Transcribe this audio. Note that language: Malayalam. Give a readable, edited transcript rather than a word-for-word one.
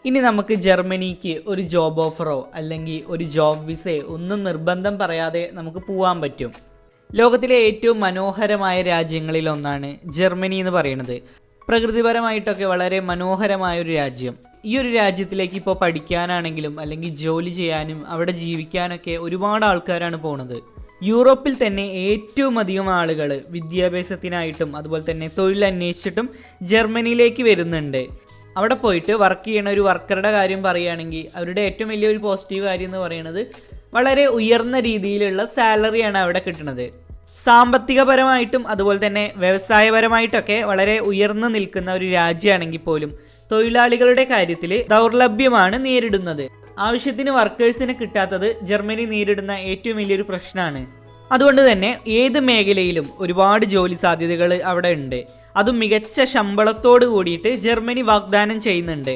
ഇനി നമുക്ക് ജർമ്മനിക്ക് ഒരു ജോബ് ഓഫറോ അല്ലെങ്കിൽ ഒരു ജോബ് വിസയോ ഒന്നും നിർബന്ധം പറയാതെ നമുക്ക് പോകാൻ പറ്റും. ലോകത്തിലെ ഏറ്റവും മനോഹരമായ രാജ്യങ്ങളിൽ ഒന്നാണ് ജർമ്മനി എന്ന് പറയുന്നത്. പ്രകൃതിപരമായിട്ടൊക്കെ വളരെ മനോഹരമായൊരു രാജ്യം. ഈ ഒരു രാജ്യത്തിലേക്ക് ഇപ്പോൾ പഠിക്കാനാണെങ്കിലും അല്ലെങ്കിൽ ജോലി ചെയ്യാനും അവിടെ ജീവിക്കാനൊക്കെ ഒരുപാട് ആൾക്കാരാണ് പോണത്. യൂറോപ്പിൽ തന്നെ ഏറ്റവും അധികം ആളുകൾ വിദ്യാഭ്യാസത്തിനായിട്ടും അതുപോലെ തന്നെ തൊഴിൽ അന്വേഷിച്ചിട്ടും ജർമ്മനിയിലേക്ക് വരുന്നുണ്ട്. അവിടെ പോയിട്ട് വർക്ക് ചെയ്യണ ഒരു വർക്കറുടെ കാര്യം പറയുകയാണെങ്കിൽ അവരുടെ ഏറ്റവും വലിയൊരു പോസിറ്റീവ് കാര്യം എന്ന് പറയുന്നത് വളരെ ഉയർന്ന രീതിയിലുള്ള സാലറിയാണ് അവിടെ കിട്ടുന്നത്. സാമ്പത്തികപരമായിട്ടും അതുപോലെ തന്നെ വ്യവസായപരമായിട്ടൊക്കെ വളരെ ഉയർന്നു നിൽക്കുന്ന ഒരു രാജ്യമാണെങ്കിൽ പോലും തൊഴിലാളികളുടെ കാര്യത്തിൽ ദൗർലഭ്യമാണ് നേരിടുന്നത്. ആവശ്യത്തിന് വർക്കേഴ്സിനെ കിട്ടാത്തത് ജർമ്മനി നേരിടുന്ന ഏറ്റവും വലിയൊരു പ്രശ്നമാണ്. അതുകൊണ്ട് തന്നെ ഏത് മേഖലയിലും ഒരുപാട് ജോലി സാധ്യതകൾ അവിടെ ഉണ്ട്. അതും മികച്ച ശമ്പളത്തോട് കൂടിയിട്ട് ജർമ്മനി വാഗ്ദാനം ചെയ്യുന്നുണ്ട്.